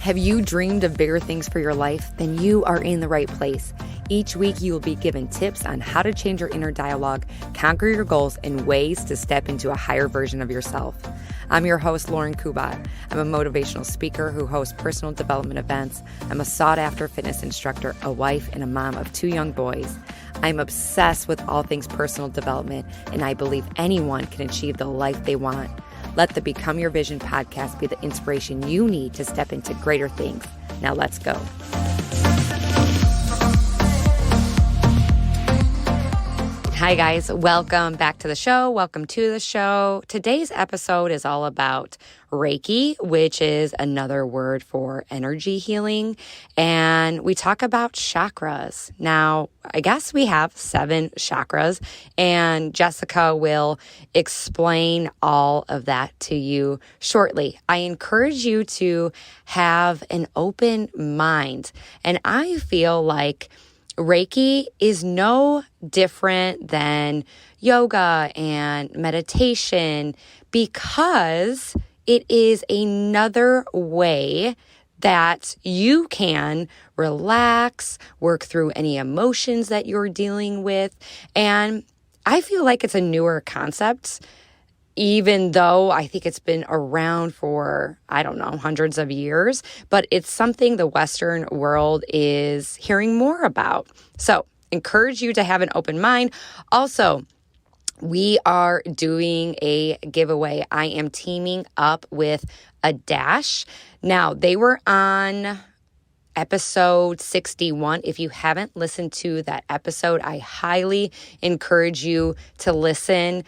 Have you dreamed of bigger things for your life? Then you are in the right place. Each week, you will be given tips on how to change your inner dialogue, conquer your goals, and ways to step into a higher version of yourself. I'm your host, Lauren Kubat. I'm a motivational speaker who hosts personal development events. I'm a sought-after fitness instructor, a wife, and a mom of 2 young boys. I'm obsessed with all things personal development, and I believe anyone can achieve the life they want. Let the Become Your Vision podcast be the inspiration you need to step into greater things. Now let's go. Hi guys, welcome back to the show. Welcome to the show. Today's episode is all about Reiki, which is another word for energy healing. And we talk about chakras. Now, I guess we have 7 chakras, and Jessica will explain all of that to you shortly. I encourage you to have an open mind. And I feel like Reiki is no different than yoga and meditation because it is another way that you can relax, work through any emotions that you're dealing with. And I feel like it's a newer concept, even though I think it's been around for, hundreds of years, but it's something the Western world is hearing more about. So, encourage you to have an open mind. Also, we are doing a giveaway. I am teaming up with a Dash. Now, they were on episode 61. If you haven't listened to that episode, I highly encourage you to listen.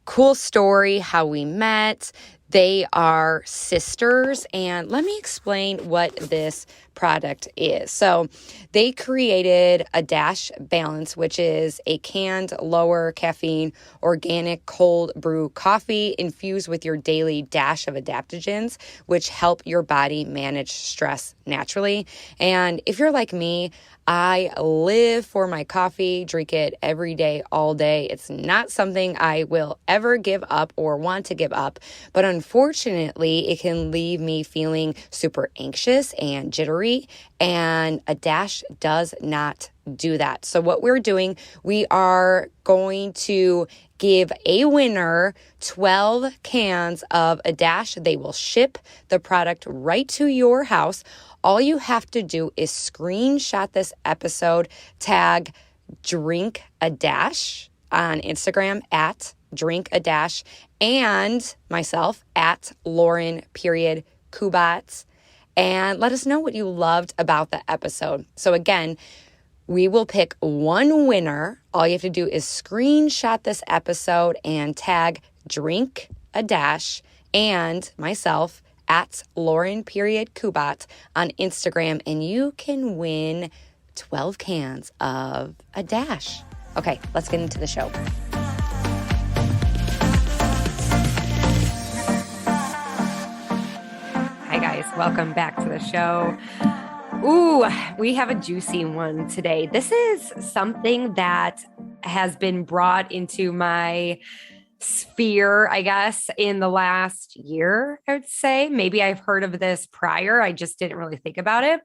Cool story, how we met. They are sisters, and let me explain what this product is. So they created a Dash Balance, which is a canned, lower caffeine, organic cold brew coffee infused with your daily dash of adaptogens, which help your body manage stress naturally. And if you're like me, I live for my coffee, drink it every day, all day. It's not something I will ever give up or want to give up, but unfortunately, it can leave me feeling super anxious and jittery, and a Dash does not do that. So what we're doing, we are going to give a winner 12 cans of a Dash. They will ship the product right to your house. All you have to do is screenshot this episode, tag Drink a Dash on Instagram at Drink a Dash, and myself at Lauren_Kubat, and let us know what you loved about the episode. So again, we will pick one winner. All you have to do is screenshot this episode and tag Drink a Dash and myself at Lauren_Kubat on Instagram, and you can win 12 cans of a Dash. Okay, let's get into the show. Hi guys, welcome back to the show. Ooh, we have a juicy one today. This is something that has been brought into my sphere, I guess, in the last year, I would say. Maybe I've heard of this prior. I just didn't really think about it.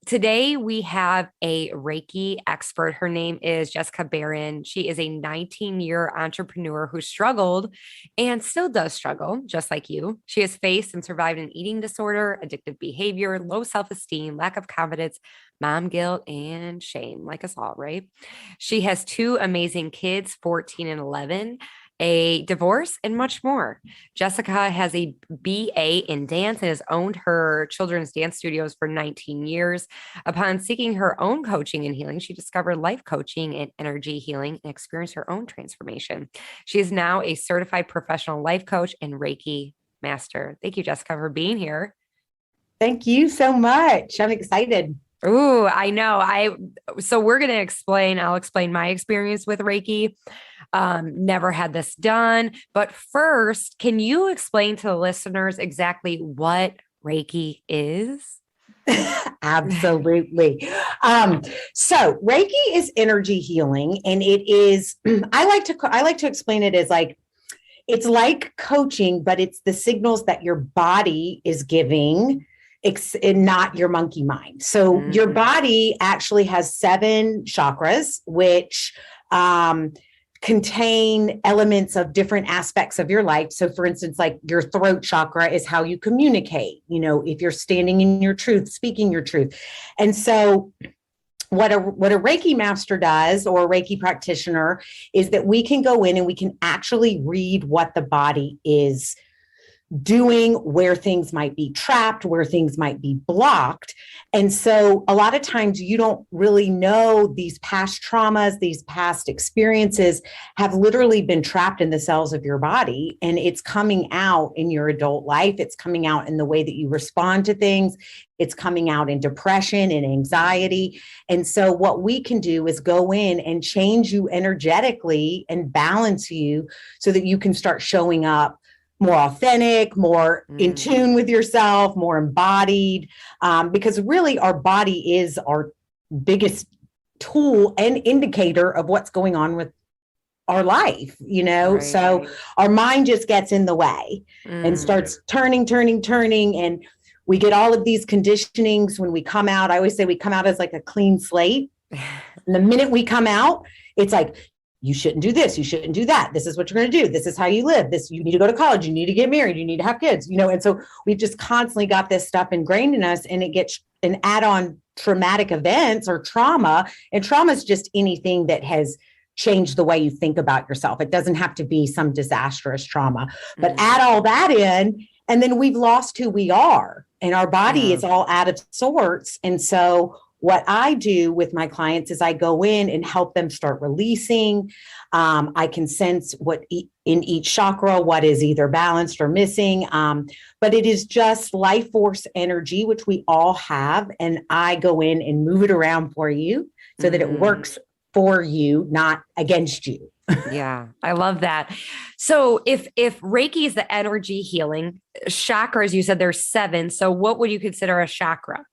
Today, we have a Reiki expert. Her name is Jessica Beran. She is a 19-year entrepreneur who struggled and still does struggle, just like you. She has faced and survived an eating disorder, addictive behavior, low self-esteem, lack of confidence, mom guilt, and shame, like us all, right? She has 2 amazing kids, 14 and 11. A divorce, and much more. Jessica has a BA in dance and has owned her children's dance studios for 19 years. Upon seeking her own coaching and healing, she discovered life coaching and energy healing and experienced her own transformation. She is now a certified professional life coach and Reiki master. Thank you, Jessica, for being here. Thank you so much. I'm excited. Ooh, I know. So we're going to I'll explain my experience with Reiki. Never had this done, but first, can you explain to the listeners exactly what Reiki is? Absolutely. So Reiki is energy healing, and it is, I like to explain it as like, it's like coaching, but it's the signals that your body is giving and not your monkey mind. So your body actually has 7 chakras, which contain elements of different aspects of your life. So for instance, like your throat chakra is how you communicate, if you're standing in your truth, speaking your truth. And so what a Reiki master does, or a Reiki practitioner, is that we can go in and we can actually read what the body is doing, where things might be trapped, where things might be blocked. And so a lot of times you don't really know these past traumas, these past experiences have literally been trapped in the cells of your body, and it's coming out in your adult life. It's coming out in the way that you respond to things. It's coming out in depression and anxiety. And so what we can do is go in and change you energetically and balance you so that you can start showing up more authentic, more in tune with yourself, more embodied, because really our body is our biggest tool and indicator of what's going on with our life, Right. So our mind just gets in the way and starts turning. And we get all of these conditionings when we come out. I always say we come out as like a clean slate. And the minute we come out, it's like, you shouldn't do this. You shouldn't do that. This is what you're going to do. This is how you live. You need to go to college. You need to get married. You need to have kids, and so we've just constantly got this stuff ingrained in us, and it gets an add-on traumatic events or trauma. And trauma is just anything that has changed the way you think about yourself. It doesn't have to be some disastrous trauma, but add all that in, and then we've lost who we are, and our body is all out of sorts. And so what I do with my clients is I go in and help them start releasing. I can sense what in each chakra, what is either balanced or missing. But it is just life force energy, which we all have. And I go in and move it around for you so that it works for you, not against you. Yeah, I love that. So if Reiki is the energy healing, chakras, you said there's 7. So what would you consider a chakra?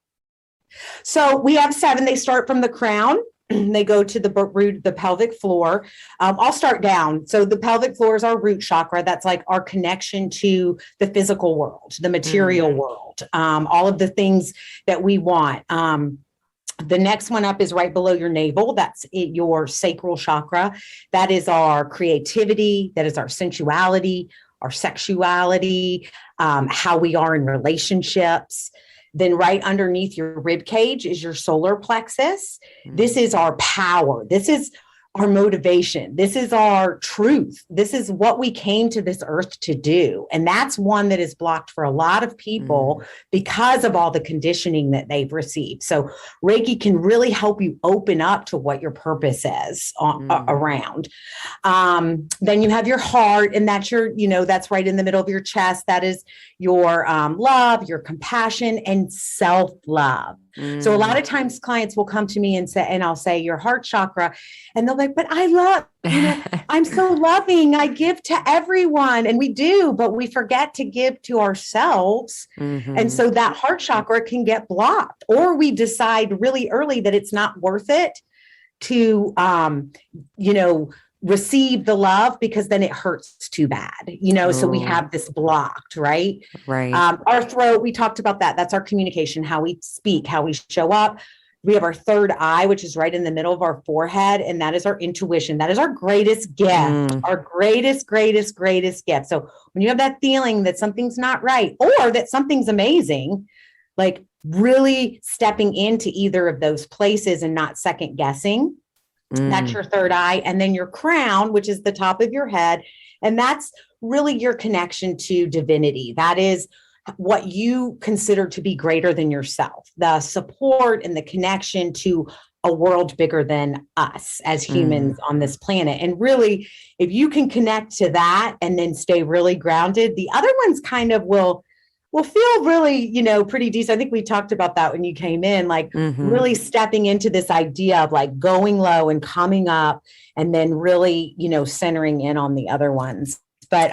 So we have 7. They start from the crown. They go to the root, the pelvic floor. I'll start down. So the pelvic floor is our root chakra. That's like our connection to the physical world, the material world, all of the things that we want. The next one up is right below your navel. That's your sacral chakra. That is our creativity. That is our sensuality, our sexuality, how we are in relationships. Then right underneath your rib cage is your solar plexus. This is our power. This is our motivation. This is our truth. This is what we came to this earth to do. And that's one that is blocked for a lot of people because of all the conditioning that they've received. So Reiki can really help you open up to what your purpose is around. Then you have your heart, and that's that's right in the middle of your chest. That is your love, your compassion, and self-love. So a lot of times clients will come to me and I'll say your heart chakra, and they'll be like, but I love, I'm so loving. I give to everyone, and we do, but we forget to give to ourselves. And so that heart chakra can get blocked, or we decide really early that it's not worth it to, receive the love, because then it hurts too bad, so we have this blocked, right? Right. Our throat, we talked about that. That's our communication, how we speak, how we show up. We have our third eye, which is right in the middle of our forehead. And that is our intuition. That is our greatest gift, our greatest gift. So when you have that feeling that something's not right, or that something's amazing, like really stepping into either of those places and not second guessing, that's your third eye. And then your crown, which is the top of your head. And that's really your connection to divinity. That is what you consider to be greater than yourself, the support and the connection to a world bigger than us as humans on this planet. And really, if you can connect to that and then stay really grounded, the other ones kind of will feel really, pretty decent. I think we talked about that when you came in, like really stepping into this idea of like going low and coming up, and then really, centering in on the other ones. But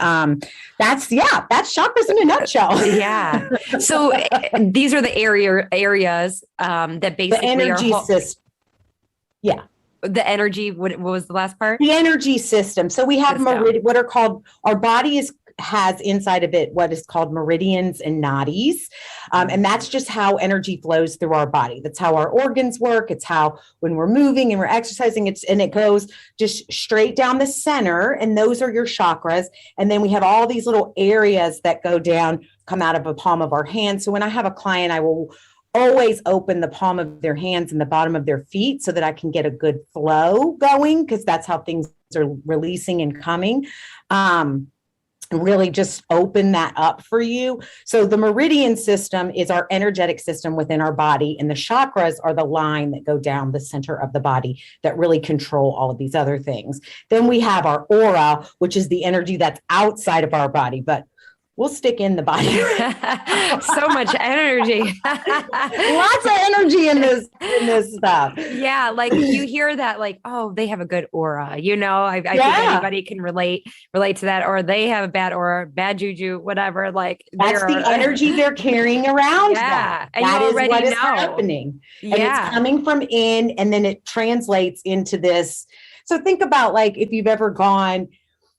that's chakras in a nutshell. Yeah. So these are the areas that basically the energy system. Yeah. The energy, what was the last part? The energy system. So we have what are called, our body is has inside of it what is called meridians and nadis. And that's just how energy flows through our body. That's how our organs work. It's how when we're moving and we're exercising, it goes just straight down the center. And those are your chakras. And then we have all these little areas that go down, come out of the palm of our hand. So when I have a client, I will always open the palm of their hands and the bottom of their feet so that I can get a good flow going, because that's how things are releasing and coming. Really just open that up for you. So the meridian system is our energetic system within our body, and the chakras are the line that go down the center of the body that really control all of these other things. Then we have our aura, which is the energy that's outside of our body, but we'll stick in the body. So much energy. Lots of energy in this stuff. Yeah. Like you hear that, like, oh, they have a good aura, you know, I think anybody can relate to that, or they have a bad aura, bad juju, whatever. Like that's the energy they're carrying around. Yeah. And that is what is happening. Yeah. And it's coming from in, and then it translates into this. So think about, like, if you've ever gone,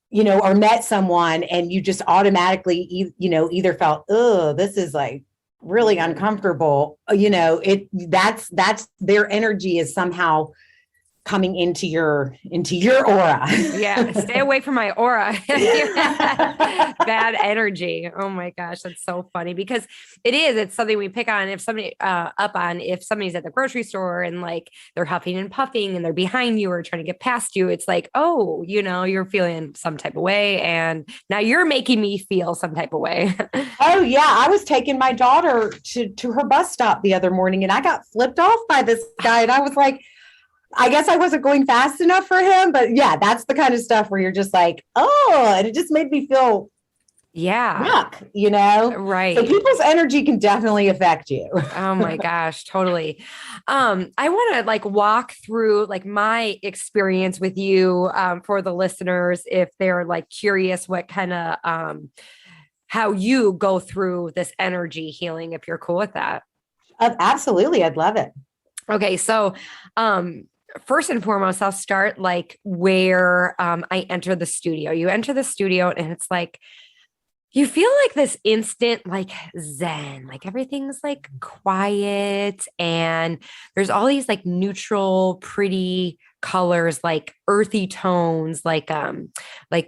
you know, or met someone and you just automatically, you know, either felt, oh, this is like really uncomfortable, you know, that's their energy is somehow coming into your aura. Yeah. Stay away from my aura. Bad energy. Oh my gosh. That's so funny, because it's something we pick on. If somebody if somebody's at the grocery store and like they're huffing and puffing and they're behind you or trying to get past you, it's like, oh, you know, you're feeling some type of way. And now you're making me feel some type of way. Oh yeah. I was taking my daughter to her bus stop the other morning, and I got flipped off by this guy, and I was like, I guess I wasn't going fast enough for him, but yeah, that's the kind of stuff where you're just like, oh, and it just made me feel yuck, you know? Right. So people's energy can definitely affect you. Oh my gosh, totally. I want to like walk through like my experience with you for the listeners, if they're like curious what kind of how you go through this energy healing, if you're cool with that. Absolutely. I'd love it. Okay. So, first and foremost, I'll start like where I enter the studio. You enter the studio and it's like, you feel like this instant like zen, like everything's like quiet, and there's all these like neutral, pretty colors, like earthy tones, like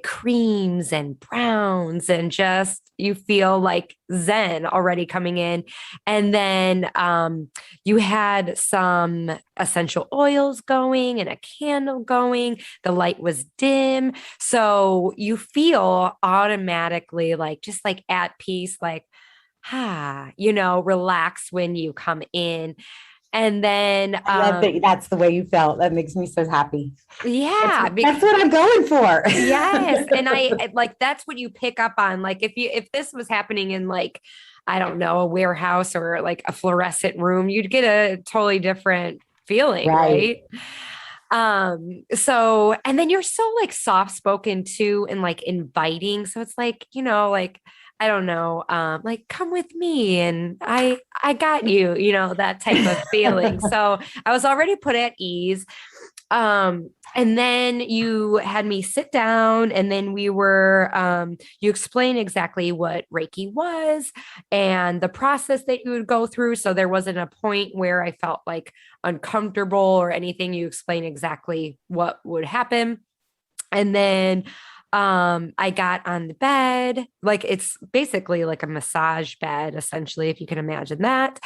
creams and browns, and just you feel like zen already coming in. And then you had some essential oils going and a candle going. The light was dim. So you feel automatically like just like at peace, like, you know, relax when you come in. And then I love that that's the way you felt. That makes me so happy. Yeah. That's what I'm going for. Yes. And I like, that's what you pick up on. Like if this was happening in like, I don't know, a warehouse or like a fluorescent room, you'd get a totally different feeling. Right. So, and then you're so like soft spoken too, and like inviting. So it's like, you know, like, I don't know, like come with me and I got you, you know, that type of feeling. So I was already put at ease. And then you had me sit down, and then we were, you explained exactly what Reiki was and the process that you would go through. So there wasn't a point where I felt like uncomfortable or anything. You explained exactly what would happen. And then I got on the bed, like it's basically like a massage bed, essentially, if you can imagine that.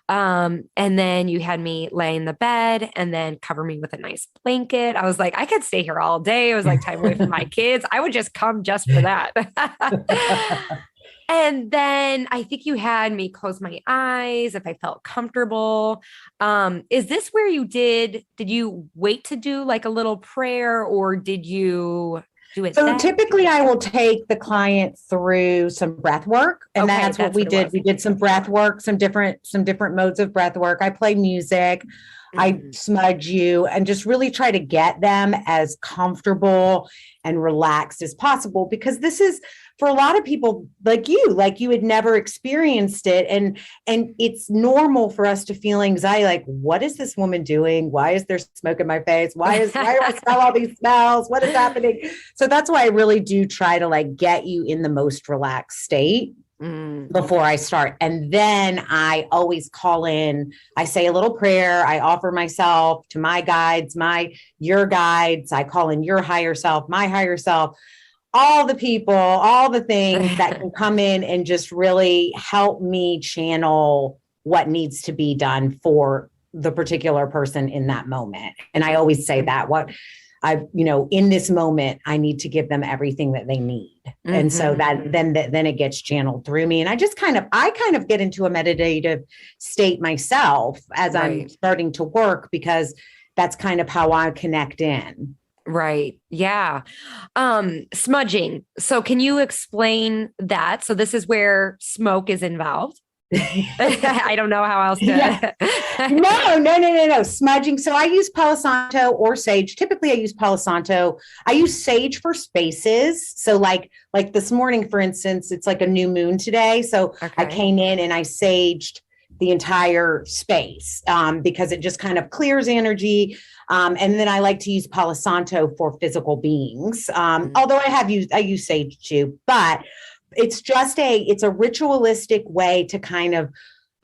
And then you had me lay in the bed and then cover me with a nice blanket. I was like, I could stay here all day. It was like time away from my kids. I would just come just for that. And then I think you had me close my eyes if I felt comfortable. Is this where did you wait to do like a little prayer, or did you do it? So typically I will take the client through some breath work, and that's what we did. We did some breath work, some different modes of breath work. I play music. I smudge you and just really try to get them as comfortable and relaxed as possible, because this is for a lot of people like you had never experienced it. And it's normal for us to feel anxiety. Like, what is this woman doing? Why is there smoke in my face? Why do I smell all these smells? What is happening? So that's why I really do try to like get you in the most relaxed state before I start. And then I always call in, I say a little prayer. I offer myself to my guides, your guides. I call in your higher self, my higher self, all the people, all the things that can come in and just really help me channel what needs to be done for the particular person in that moment. And I always say that in this moment, I need to give them everything that they need. And so that then it gets channeled through me. And I kind of get into a meditative state myself as I'm starting to work, because that's kind of how I connect in. Right. Yeah. Smudging. So can you explain that? So this is where smoke is involved. I don't know how else to. Yeah. No. Smudging. So I use Palo Santo or sage. Typically I use Palo Santo. I use sage for spaces. So like this morning, for instance, it's like a new moon today. So I came in and I saged the entire space because it just kind of clears energy. And then I like to use Palo Santo for physical beings. Although I use sage too, but it's a ritualistic way to kind of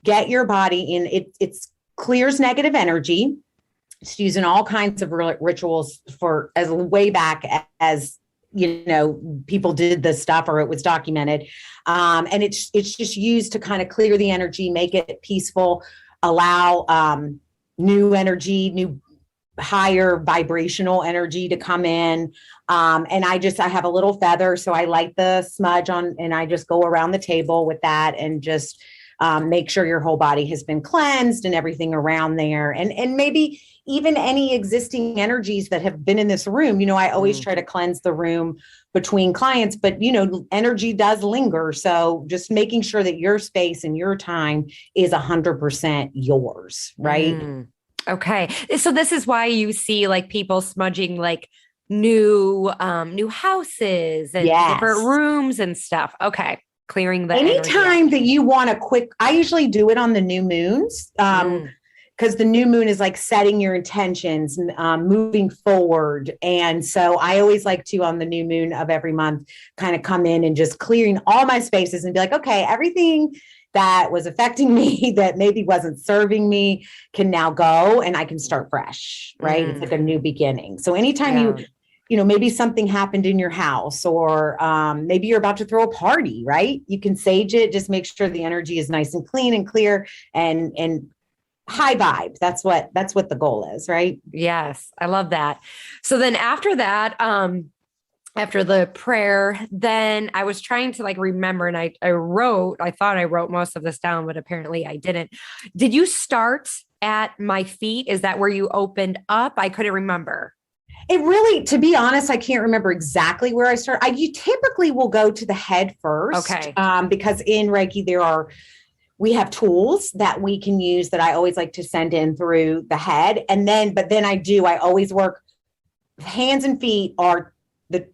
get your body in. It clears negative energy. It's using all kinds of rituals for as way back as people did this stuff, or it was documented. And it's just used to kind of clear the energy, make it peaceful, allow new energy, new higher vibrational energy to come in. And I have a little feather. So I light the smudge on and I just go around the table with that and just make sure your whole body has been cleansed and everything around there. And maybe even any existing energies that have been in this room. I always try to cleanse the room between clients, but energy does linger. So just making sure that your space and your time is 100% yours. Right. Okay. So this is why you see like people smudging like new houses and different rooms and stuff. Okay. Clearing the anytime that you want I usually do it on the new moons. Because the new moon is like setting your intentions, moving forward. And so I always like to, on the new moon of every month, kind of come in and just clearing all my spaces and be like, okay, everything that was affecting me that maybe wasn't serving me can now go and I can start fresh, right? It's like a new beginning. So anytime maybe something happened in your house, or maybe you're about to throw a party, right? You can sage it, just make sure the energy is nice and clean and clear and high vibe. That's what the goal is, right? Yes. I love that. So then after that, after the prayer, then I was trying to like remember, and I thought I wrote most of this down, but apparently I didn't. Did you start at my feet? Is that where you opened up? I couldn't remember. It really, to be honest, I can't remember exactly where I started. You typically will go to the head first. Okay. Because in Reiki, we have tools that we can use that I always like to send in through the head. I always work hands and feet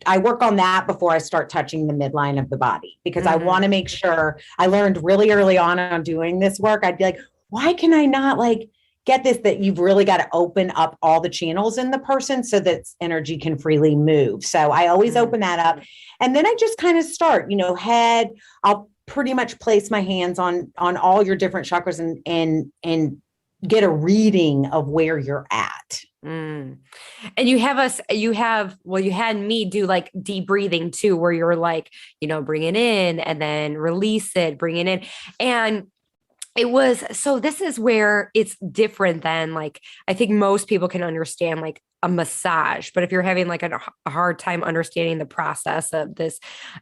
I work on that before I start touching the midline of the body, because I want to make sure. I learned really early on doing this work. I'd be like, why can I not like get this, that you've really got to open up all the channels in the person so that energy can freely move. So I always open that up. And then I just kind of start, head, I'll pretty much place my hands on all your different chakras and get a reading of where you're at. And you had me do like deep breathing too, where you're like, bring it in and then release it, bring it in. And so this is where it's different than like, I think most people can understand like a massage, but if you're having like a hard time understanding the process of this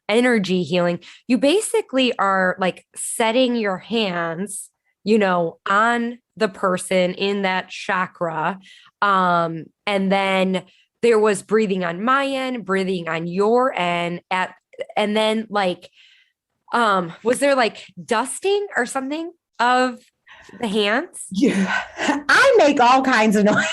energy healing, you basically are like setting your hands, on the person in that chakra. And then there was breathing on my end, breathing on your end and then like, was there like dusting or something of the hands? Yeah, I make all kinds of noise.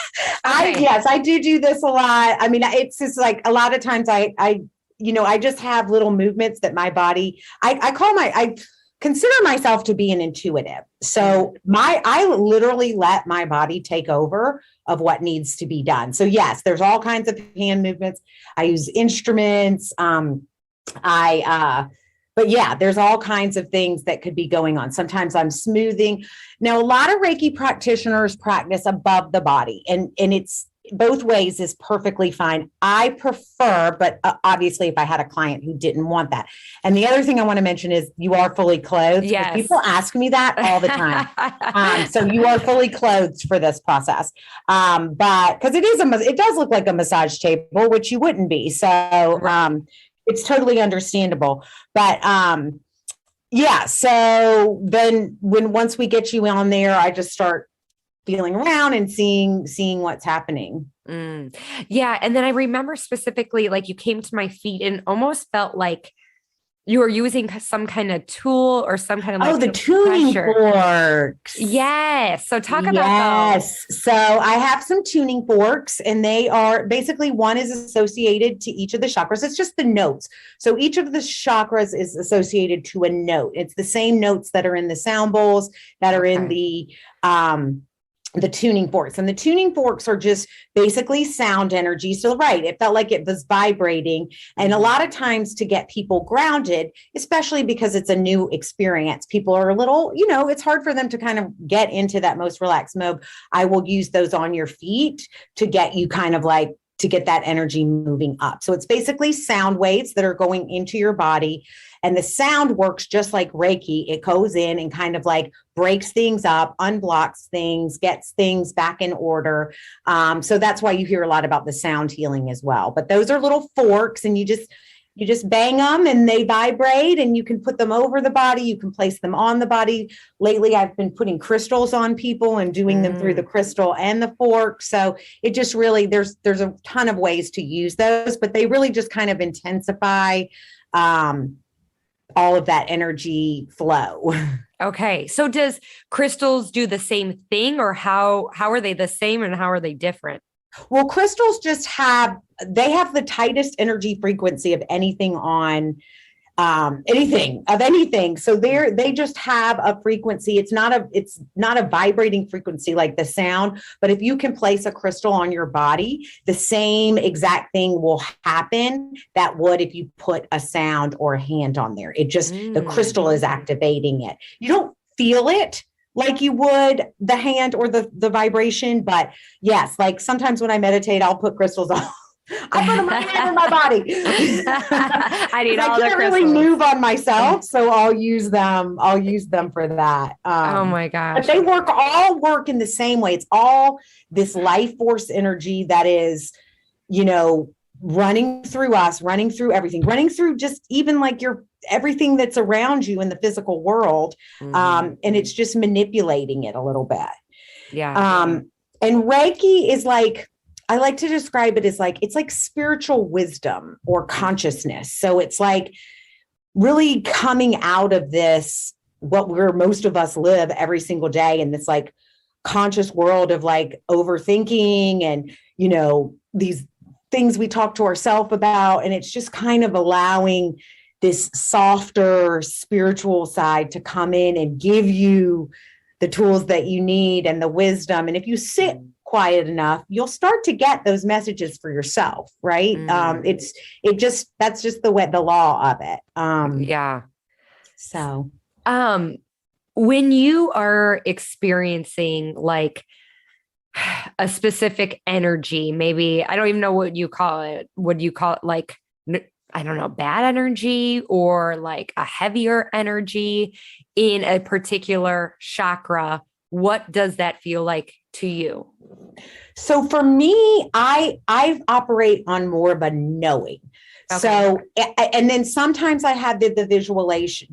Okay. I do this a lot. I mean, it's just like a lot of times I I just have little movements that my body, I consider myself to be an intuitive. So I literally let my body take over of what needs to be done. So yes, there's all kinds of hand movements. I use instruments. But yeah, there's all kinds of things that could be going on. Sometimes I'm smoothing. Now, a lot of Reiki practitioners practice above the body, and it's both ways is perfectly fine. I prefer, but obviously if I had a client who didn't want that. And the other thing I want to mention is you are fully clothed. Yes. People ask me that all the time. So you are fully clothed for this process. But because it does look like a massage table, which you wouldn't be. So, it's totally understandable. But, yeah. So then once we get you on there, I just start feeling around and seeing what's happening. Yeah. And then I remember specifically, like you came to my feet and almost felt like you were using some kind of tool or some kind of the tuning forks. Yes. So talk about those. So I have some tuning forks, and they are basically, one is associated to each of the chakras. It's just the notes. So each of the chakras is associated to a note. It's the same notes that are in the sound bowls that are in the tuning forks. And the tuning forks are just basically sound energy. So it felt like it was vibrating. And a lot of times to get people grounded, especially because it's a new experience, people are a little, it's hard for them to kind of get into that most relaxed mode. I will use those on your feet to get you kind of like, to get that energy moving up. So it's basically sound waves that are going into your body. And the sound works just like Reiki. It goes in and kind of like breaks things up, unblocks things, gets things back in order. So that's why you hear a lot about the sound healing as well. But those are little forks, and you just bang them and they vibrate, and you can put them over the body. You can place them on the body. Lately, I've been putting crystals on people and doing them through the crystal and the fork. So it just really, there's a ton of ways to use those, but they really just kind of intensify all of that energy flow. Okay. So does crystals do the same thing, or how are they the same and how are they different? Well, crystals have the tightest energy frequency of anything on anything. So they just have a frequency. It's not a vibrating frequency like the sound, but if you can place a crystal on your body, the same exact thing will happen that would if you put a sound or a hand on there. It just, the crystal is activating it. You don't feel it like you would the hand or the vibration, but yes, like sometimes when I meditate, I'll put crystals on. I put them right in my body. I need all the crystals. I can't really move on myself, so I'll use them for that. Oh my gosh! But they all work in the same way. It's all this life force energy that is, running through us, running through everything, running through just even like everything that's around you in the physical world, and it's just manipulating it a little bit. Yeah. And Reiki is like, I like to describe it as like, it's like spiritual wisdom or consciousness. So it's like really coming out of this, where most of us live every single day in this like conscious world of like overthinking and, these things we talk to ourselves about. And it's just kind of allowing this softer spiritual side to come in and give you the tools that you need and the wisdom. And if you sit quiet enough, you'll start to get those messages for yourself, right? That's just the law of it. Yeah. So, when you are experiencing like a specific energy, maybe, I don't even know what you call it. Would you call it like, I don't know, bad energy or like a heavier energy in a particular chakra? What does that feel like to you? So for me, I operate on more of a knowing. Okay. So, and then sometimes I have the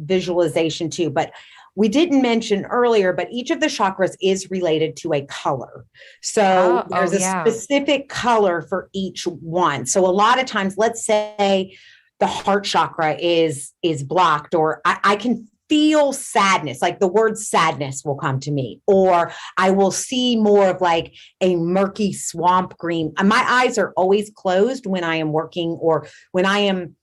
visualization too, but we didn't mention earlier, but each of the chakras is related to a color. So there's a specific color for each one. So a lot of times, let's say the heart chakra is blocked, or I can feel sadness, like the word sadness will come to me, or I will see more of like a murky swamp green. My eyes are always closed when I am working or when I am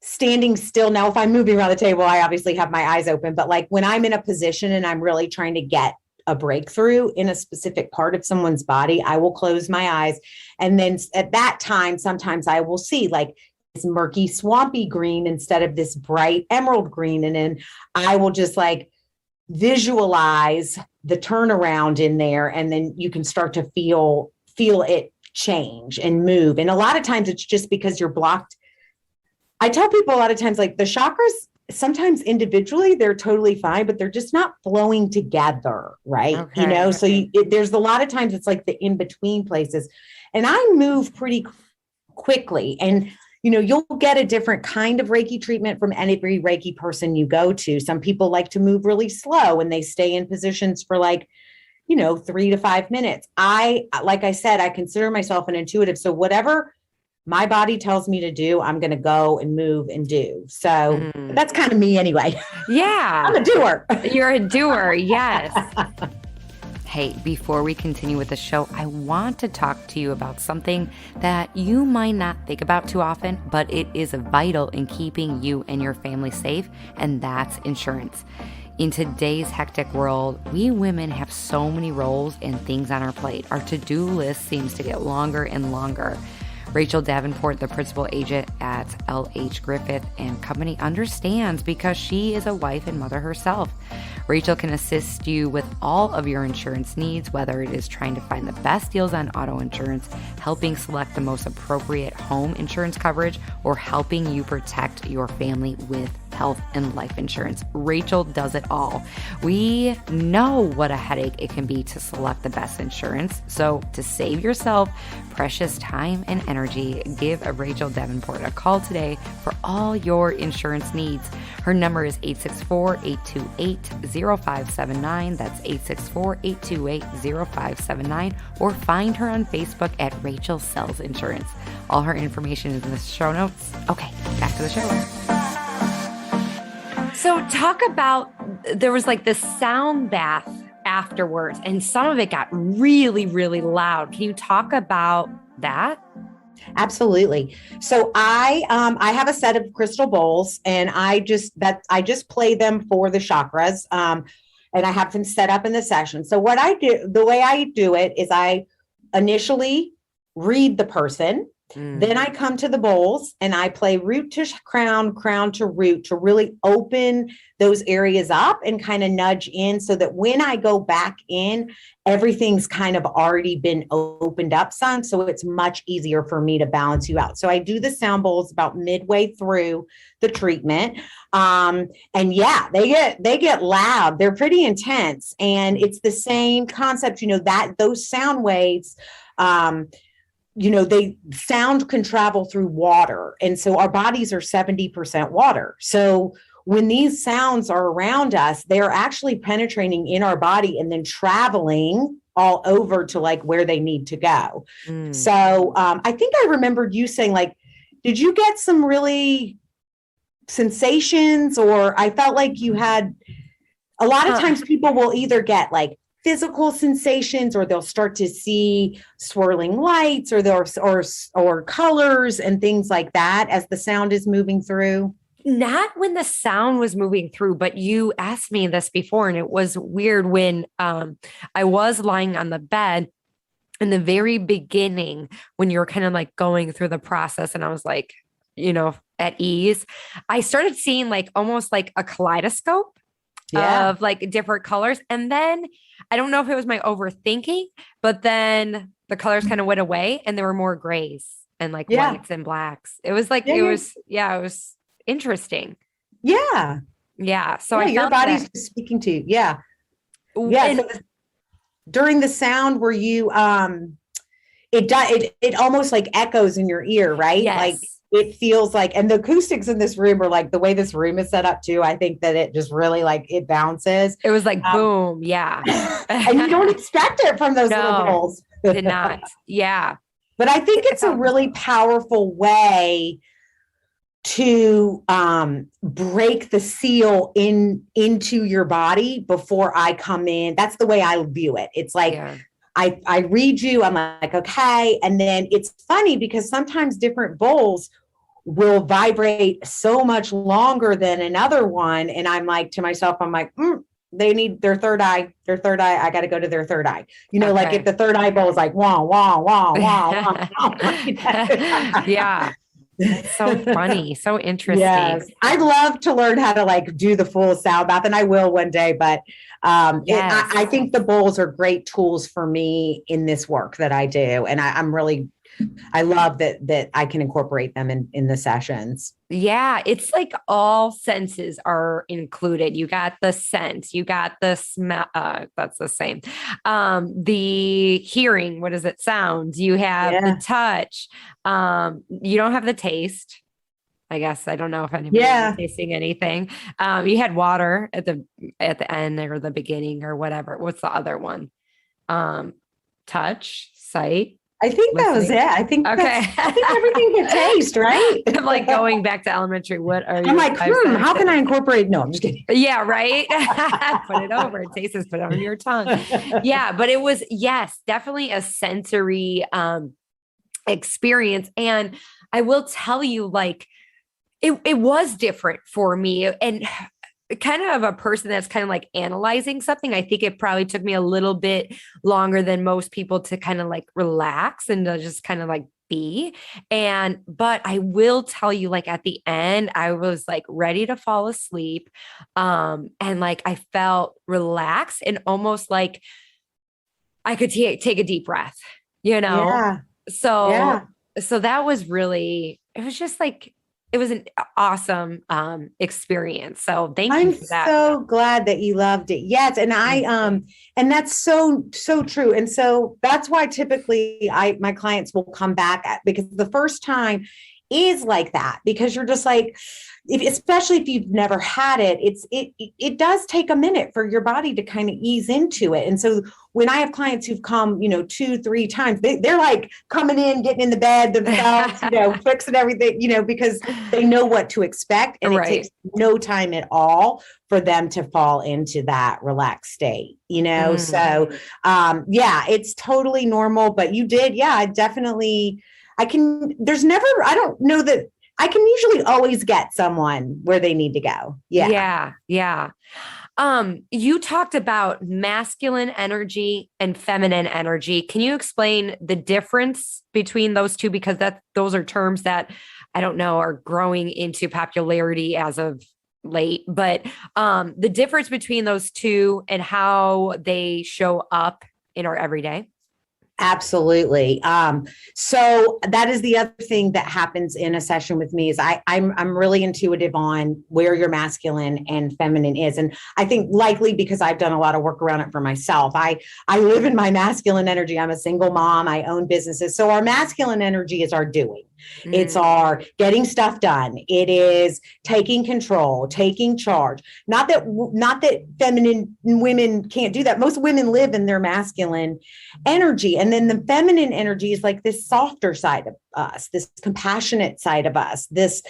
standing still. Now, if I'm moving around the table, I obviously have my eyes open, but like when I'm in a position and I'm really trying to get a breakthrough in a specific part of someone's body, I will close my eyes. And then at that time, sometimes I will see like this murky, swampy green instead of this bright emerald green. And then I will just like visualize the turnaround in there. And then you can start to feel it change and move. And a lot of times it's just because you're blocked. I tell people a lot of times, like the chakras, sometimes individually, they're totally fine, but they're just not flowing together. Right. Okay. So there's a lot of times it's like the in-between places, and I move pretty quickly. And, you'll get a different kind of Reiki treatment from every Reiki person you go to. Some people like to move really slow and they stay in positions for like, 3 to 5 minutes. Like I said, I consider myself an intuitive. So whatever my body tells me to do, I'm going to go and move and do. So that's kind of me anyway. Yeah. I'm a doer. You're a doer. Yes. Hey, before we continue with the show, I want to talk to you about something that you might not think about too often, but it is vital in keeping you and your family safe, and that's insurance. In today's hectic world, we women have so many roles and things on our plate. Our to-do list seems to get longer and longer. Rachel Davenport, the principal agent at LH Griffith and Company, understands because she is a wife and mother herself. Rachel can assist you with all of your insurance needs, whether it is trying to find the best deals on auto insurance, helping select the most appropriate home insurance coverage, or helping you protect your family with health and life insurance. Rachel does it all. We know what a headache it can be to select the best insurance. So to save yourself precious time and energy, give Rachel Davenport a call today for all your insurance needs. Her number is 864-828-0579. That's 864-828-0579. Or find her on Facebook at Rachel Sells Insurance. All her information is in the show notes. Okay, back to the show. So talk about, there was like this sound bath afterwards, and some of it got really, really loud. Can you talk about that? Absolutely. So I have a set of crystal bowls, and I just play them for the chakras. And I have them set up in the session. So what I do, the way I do it is I initially read the person. Then I come to the bowls and I play root to crown, crown to root, to really open those areas up and kind of nudge in, so that when I go back in, everything's kind of already been opened up some. So it's much easier for me to balance you out. So I do the sound bowls about midway through the treatment. And yeah, they get loud. They're pretty intense. And it's the same concept, that those sound waves, they sound can travel through water. And so our bodies are 70% water. So when these sounds are around us, they're actually penetrating in our body and then traveling all over to like where they need to go. So I think I remembered you saying, like, did you get some really sensations? Or I felt like you had, a lot of times people will either get like physical sensations, or they'll start to see swirling lights, or colors and things like that as the sound is moving through. Not when the sound was moving through, but you asked me this before, and it was weird when I was lying on the bed in the very beginning, when you were kind of like going through the process, and I was like, at ease. I started seeing like almost like a kaleidoscope of like different colors. And then I don't know if it was my overthinking, but then the colors kind of went away and there were more grays and like whites and blacks. It was like, it was interesting. Yeah. Yeah. So your body's speaking to you. Yeah. Yeah. And, so during the sound, were you, it almost like echoes in your ear, right? yes. Like it feels like, and the acoustics in this room are like, the way this room is set up too, I think that it just really like, it bounces. It was like, boom. Yeah. And you don't expect it from those little bowls. Did not. Yeah. But I think it's a really powerful way to break the seal into your body before I come in. That's the way I view it. It's like, I read you, I'm like, okay. And then it's funny because sometimes different bowls will vibrate so much longer than another one. And I'm like to myself, I'm like, they need their third eye, I got to go to their third eye. Like if the third eyeball is like, wah, wah, wah, wah, wah. Yeah. That's so funny. So interesting. Yes. I'd love to learn how to like do the full sound bath, and I will one day, but I think the bowls are great tools for me in this work that I do. And I love that I can incorporate them in the sessions. Yeah. It's like all senses are included. You got the sense, you got the smell. That's the same. The hearing, what is it? Sounds. You have the touch. You don't have the taste. I guess I don't know if anybody's tasting anything. You had water at the end or the beginning or whatever. What's the other one? Touch, sight. I think that was it. I think everything but taste, right? I'm like going back to elementary. What are you? I'm like, how can I incorporate? No, I'm just kidding. Yeah, right. Put it over. Taste is put it on your tongue. Yeah, but it was, definitely a sensory experience. And I will tell you, like, it was different for me. And kind of a person that's kind of like analyzing something, I think it probably took me a little bit longer than most people to kind of like relax and to just kind of like be. But I will tell you, like at the end, I was like ready to fall asleep. And like, I felt relaxed and almost like I could take a deep breath, Yeah. So that was really, it was just like, it was an awesome experience. So thank you for that. I'm so glad that you loved it. Yes. And and that's so true. And so that's why typically my clients will come back because the first time is like that, because you're just like, especially if you've never had it, it does take a minute for your body to kind of ease into it. And so when I have clients who've come, 2-3 times, they're like coming in, getting in the bed themselves, fixing everything, because they know what to expect. And it takes no time at all for them to fall into that relaxed state, So, it's totally normal, but you did. Yeah, I don't know that I can usually always get someone where they need to go. Yeah. Yeah. You talked about masculine energy and feminine energy. Can you explain the difference between those two? Because those are terms that I don't know are growing into popularity as of late, but the difference between those two and how they show up in our everyday. Absolutely. So that is the other thing that happens in a session with me is I'm really intuitive on where your masculine and feminine is. And I think likely because I've done a lot of work around it for myself, I live in my masculine energy. I'm a single mom. I own businesses. So our masculine energy is our doing. It's our getting stuff done. It is taking control, taking charge. Not that feminine women can't do that. Most women live in their masculine energy. And then the feminine energy is like this softer side of us, this compassionate side of us, this,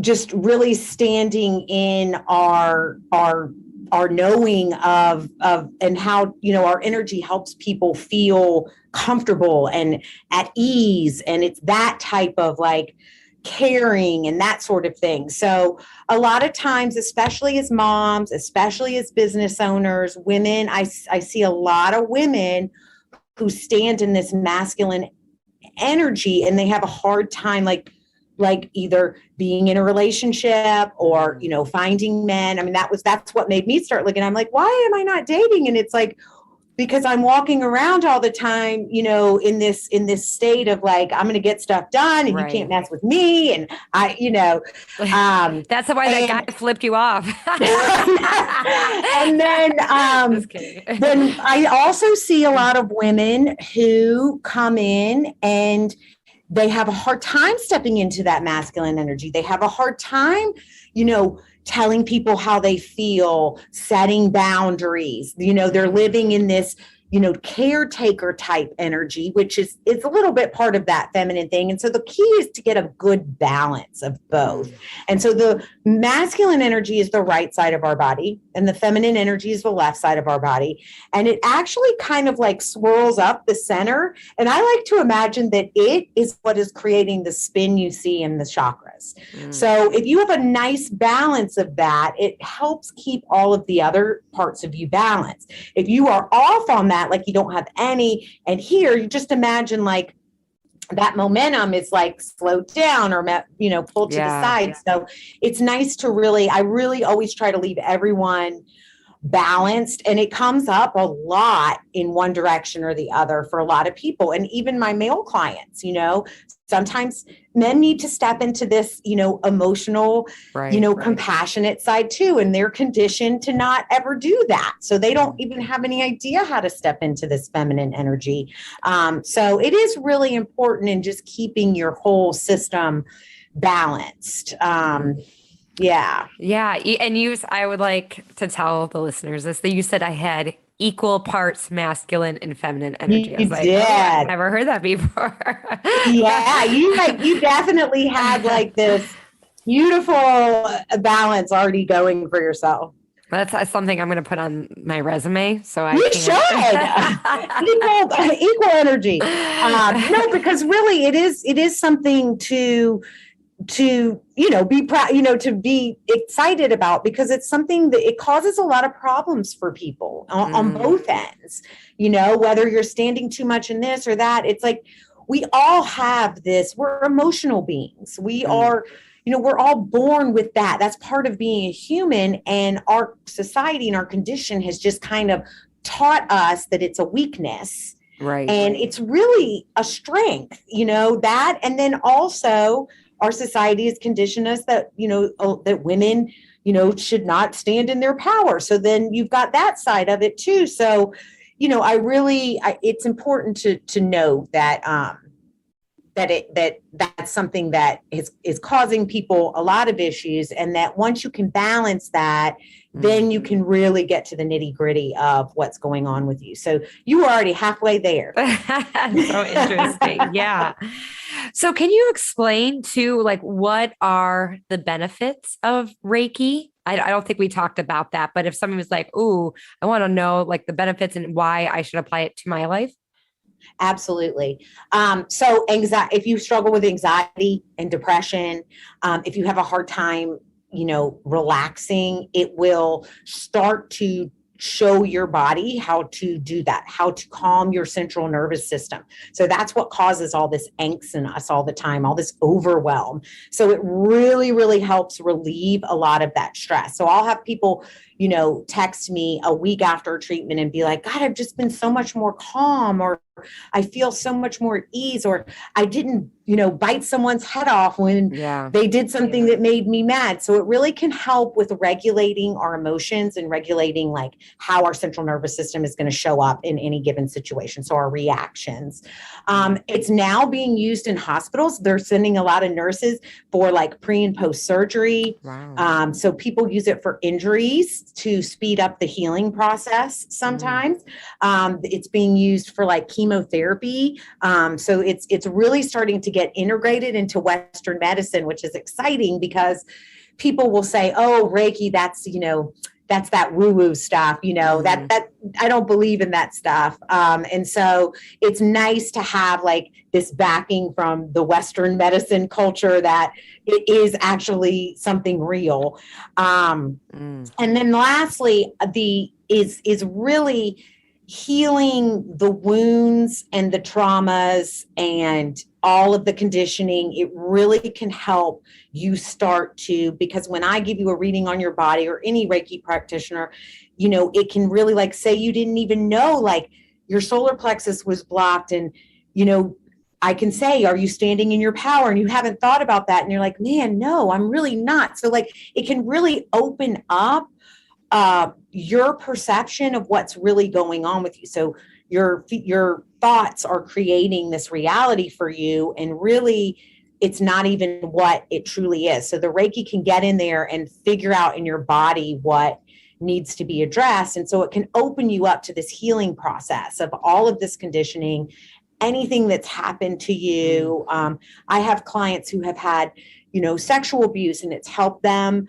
just really standing in our knowing of and how, our energy helps people feel comfortable and at ease. And it's that type of like caring and that sort of thing. So a lot of times, especially as moms, especially as business owners, women, I see a lot of women who stand in this masculine energy and they have a hard time like either being in a relationship or, finding men. I mean, that's what made me start looking. I'm like, why am I not dating? And it's like, because I'm walking around all the time, in this state of like, I'm going to get stuff done and you can't mess with me. And that's why that guy flipped you off. And then I also see a lot of women who come in and they have a hard time stepping into that masculine energy. They have a hard time, telling people how they feel, setting boundaries. They're living in this, caretaker type energy, which is a little bit part of that feminine thing. And so the key is to get a good balance of both. And so the masculine energy is the right side of our body and the feminine energy is the left side of our body. And it actually kind of like swirls up the center. And I like to imagine that it is what is creating the spin you see in the chakras. So if you have a nice balance of that, it helps keep all of the other parts of you balanced. If you are off on that, like you don't have any, and here you just imagine like that momentum is like slowed down or, pulled to the side. So it's nice to I really always try to leave everyone balanced, and it comes up a lot in one direction or the other for a lot of people. And even my male clients, sometimes men need to step into this, emotional, compassionate side too. And they're conditioned to not ever do that. So they don't even have any idea how to step into this feminine energy. So it is really important in just keeping your whole system balanced. Yeah. And I would like to tell the listeners this, that you said I had equal parts masculine and feminine energy. I was like, did. I've never heard that before. Yeah. You definitely had like this beautiful balance already going for yourself. That's something I'm going to put on my resume. So You should. equal energy. No, because really it is something to be proud, to be excited about, because it's something that it causes a lot of problems for people on both ends, whether you're standing too much in this or that. It's like, we all have this, we're emotional beings. We are, we're all born with that. That's part of being a human, and our society and our condition has just kind of taught us that it's a weakness. Right. And it's really a strength, that. And then also, our society has conditioned us that, that women, should not stand in their power. So then you've got that side of it too. So, it's important to know that, that's something that is causing people a lot of issues. And that once you can balance that, then you can really get to the nitty gritty of what's going on with you. So you were already halfway there. So interesting. Yeah. So can you explain too, like, what are the benefits of Reiki? I don't think we talked about that, but if someone was like, ooh, I want to know like the benefits and why I should apply it to my life. Absolutely. So anxiety, if you struggle with anxiety and depression, if you have a hard time, relaxing, it will start to show your body how to do that, how to calm your central nervous system. So that's what causes all this angst in us all the time, all this overwhelm. So it really, really helps relieve a lot of that stress. So I'll have people, text me a week after treatment and be like, God, I've just been so much more calm, or I feel so much more at ease, or I didn't, bite someone's head off when they did something that made me mad. So it really can help with regulating our emotions and regulating like how our central nervous system is going to show up in any given situation. So our reactions. It's now being used in hospitals. They're sending a lot of nurses for like pre and post surgery. Wow. So people use it for injuries to speed up the healing process sometimes. It's being used for like chemotherapy. So it's really starting to get integrated into Western medicine, which is exciting because people will say, oh, Reiki, that's that woo-woo stuff, that I don't believe in that stuff. And so it's nice to have like this backing from the Western medicine culture that it is actually something real. And then lastly, is really healing the wounds and the traumas and all of the conditioning. It really can help you start to, because when I give you a reading on your body, or any Reiki practitioner, it can really, like, say you didn't even know like your solar plexus was blocked, and I can say, are you standing in your power? And you haven't thought about that, and you're like, man, no, I'm really not. So like it can really open up your perception of what's really going on with you. So your thoughts are creating this reality for you, and really it's not even what it truly is. So the Reiki can get in there and figure out in your body what needs to be addressed. And so it can open you up to this healing process of all of this conditioning, anything that's happened to you. I have clients who have had, sexual abuse, and it's helped them,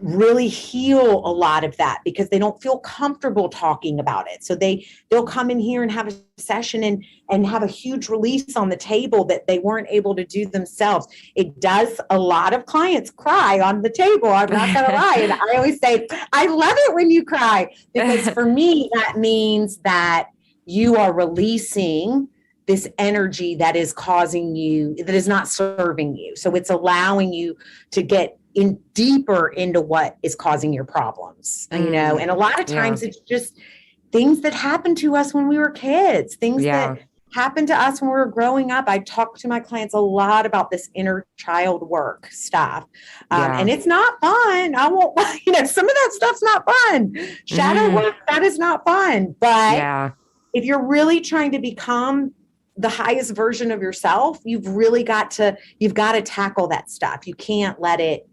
really heal a lot of that because they don't feel comfortable talking about it. So they'll come in here and have a session and have a huge release on the table that they weren't able to do themselves. It does. A lot of clients cry on the table. I'm not going to lie. And I always say, I love it when you cry, because for me, that means that you are releasing this energy that is causing you, that is not serving you. So it's allowing you to get in deeper into what is causing your problems, and a lot of times it's just things that happened to us when we were kids, things that happened to us when we were growing up. I talk to my clients a lot about this inner child work stuff. And it's not fun. I won't, some of that stuff's not fun. Shadow work, that is not fun. But if you're really trying to become the highest version of yourself, you've got to tackle that stuff. You can't let it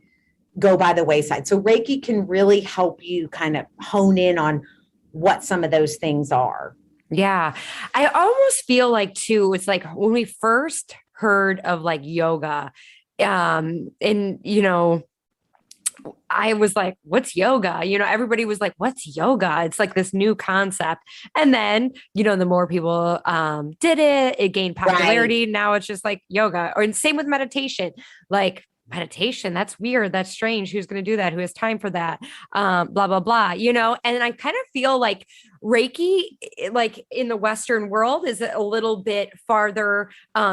go by the wayside. So Reiki can really help you kind of hone in on what some of those things are. Yeah. I almost feel like too, it's like when we first heard of like yoga, I was like, what's yoga? Everybody was like, what's yoga? It's like this new concept. And then, the more people did it, it gained popularity. Right. Now it's just like yoga, or and same with meditation, like meditation. That's weird. That's strange. Who's going to do that? Who has time for that? Blah, blah, blah, and I kind of feel like Reiki, like in the Western world, is a little bit farther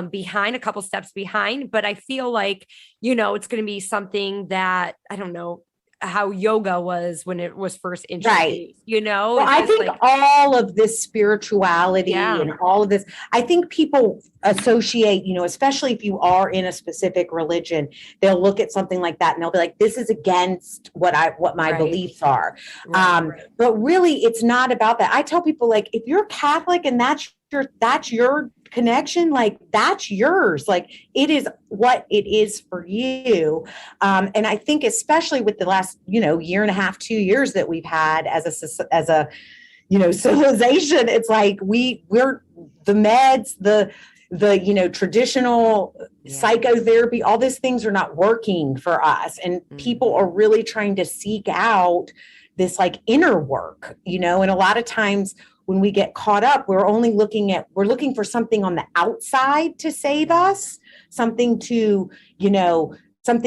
behind, a couple steps behind, but I feel like, it's going to be something that, I don't know how yoga was when it was first introduced, Well, I think like, all of this spirituality and all of this, I think people associate, especially if you are in a specific religion, they'll look at something like that and they'll be like, this is against what my beliefs are. But really it's not about that. I tell people, like, if you're Catholic and that's your connection, like that's yours, like it is what it is for you. And I think especially with the last, year and a half, 2 years that we've had as a civilization, it's like we're the meds, the traditional psychotherapy, all these things are not working for us. And people are really trying to seek out this like inner work, and a lot of times when we get caught up, we're looking for something on the outside to save us, something to, some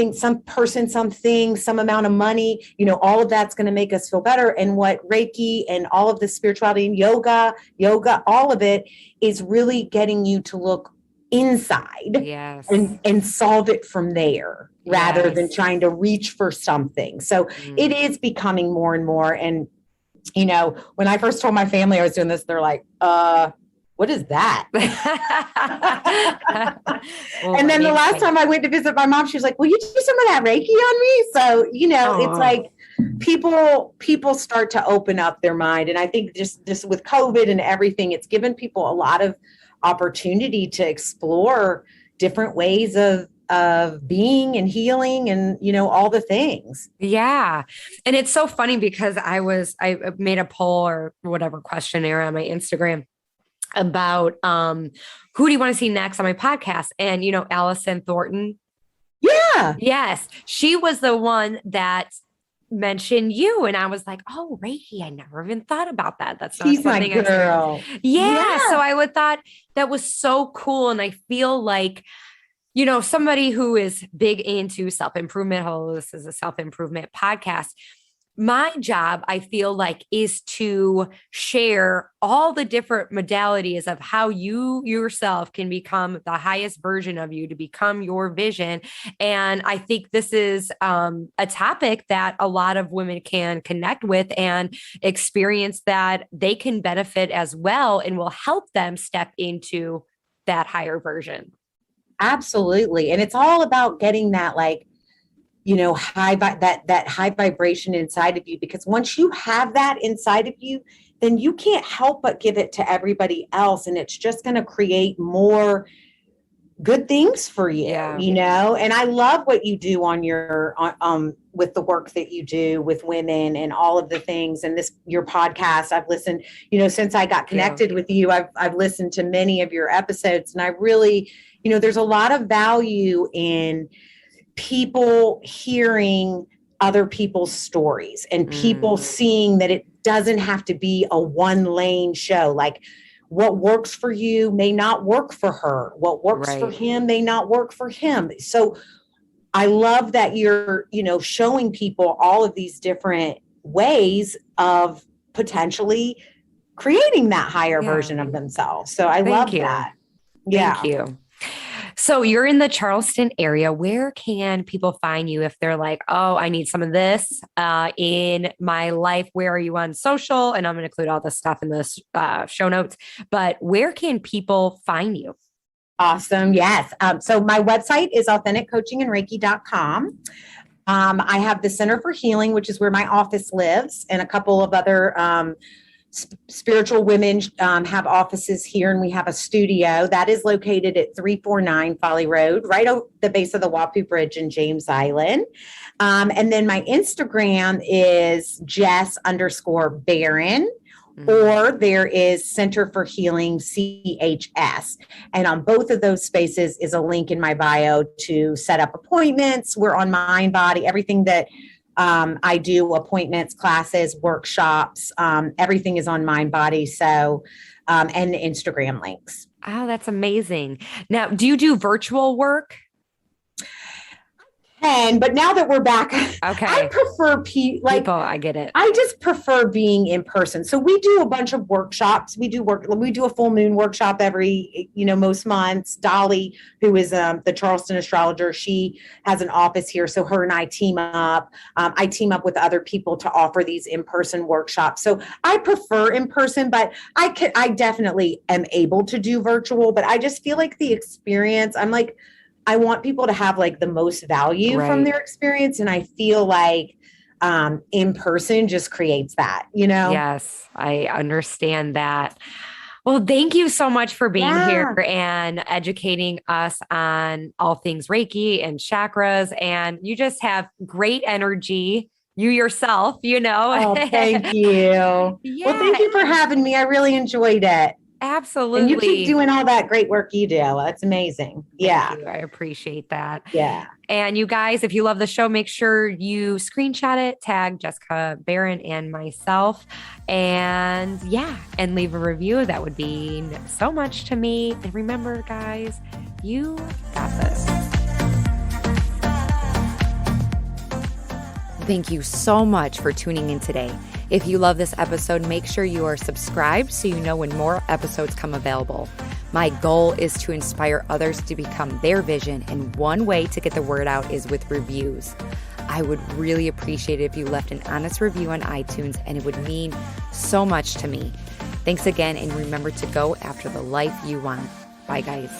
person, something, some amount of money, all of that's going to make us feel better. And what Reiki and all of the spirituality and yoga, all of it is really getting you to look inside and solve it from there rather than trying to reach for something. So it is becoming more and more. And when I first told my family I was doing this, they're like, what is that? And then the last time I went to visit my mom, she was like, will you do some of that Reiki on me? So, it's like people start to open up their mind. And I think just with COVID and everything, it's given people a lot of opportunity to explore different ways of being and healing and, all the things. Yeah. And it's so funny because I made a poll or whatever questionnaire on my Instagram about, who do you want to see next on my podcast? And, Allison Thornton. Yeah. Yes. She was the one that mentioned you. And I was like, oh, Reiki, I never even thought about that. That's not She's my girl. Yeah. So I would thought that was so cool. And I feel like, somebody who is big into self-improvement, although this is a self-improvement podcast, my job, I feel like, is to share all the different modalities of how you yourself can become the highest version of you, to become your vision. And I think this is a topic that a lot of women can connect with and experience that they can benefit as well, and will help them step into that higher version. Absolutely. And it's all about getting that, like, that high vibration inside of you, because once you have that inside of you, then you can't help but give it to everybody else. And it's just going to create more good things for you, Yeah. you know? And I love what you do on your, with the work that you do with women and all of the things. And your podcast, I've listened, you know, since I got connected with you, I've listened to many of your episodes, and I really, you know, there's a lot of value in people hearing other people's stories and people seeing that it doesn't have to be a one lane show. Like, what works for you may not work for her. What works for him may not work for him. So I love that you're, you know, showing people all of these different ways of potentially creating that higher version of themselves. So I love that. Yeah. Thank you. So you're in the Charleston area. Where can people find you if they're like, oh, I need some of this in my life? Where are you on social? And I'm going to include all the stuff in the show notes. But where can people find you? Awesome. Yes. So my website is authenticcoachingandreiki.com. I have the Center for Healing, which is where my office lives, and a couple of other spiritual women have offices here, and we have a studio that is located at 349 Folly Road, right at the base of the Wapu Bridge in James Island. And then my Instagram is Jess_Beran, or there is Center for Healing CHS. And on both of those spaces is a link in my bio to set up appointments. We're on Mind Body, everything that I do, appointments, classes, workshops, everything is on Mind Body. So, and the Instagram links. Oh, that's amazing. Now, do you do virtual work? But now that we're back, I prefer people. I get it. I just prefer being in person. So we do a bunch of workshops. We do a full moon workshop every, most months. Dolly, who is the Charleston astrologer, she has an office here. So her and I team up. I team up with other people to offer these in-person workshops. So I prefer in person, but I definitely am able to do virtual. But I just feel like the experience, I want people to have the most value from their experience. And I feel like in person just creates that, Yes, I understand that. Well, thank you so much for being here and educating us on all things Reiki and chakras. And you just have great energy. You yourself, Oh, thank you. Well, thank you for having me. I really enjoyed it. Absolutely. And you keep doing all that great work you do. That's amazing. Thank you. I appreciate that. Yeah. And you guys, if you love the show, make sure you screenshot it, tag Jessica Beran and myself, and leave a review. That would mean so much to me. And remember, guys, you got this. Thank you so much for tuning in today. If you love this episode, make sure you are subscribed so you know when more episodes come available. My goal is to inspire others to become their vision, and one way to get the word out is with reviews. I would really appreciate it if you left an honest review on iTunes, and it would mean so much to me. Thanks again, and remember to go after the life you want. Bye, guys.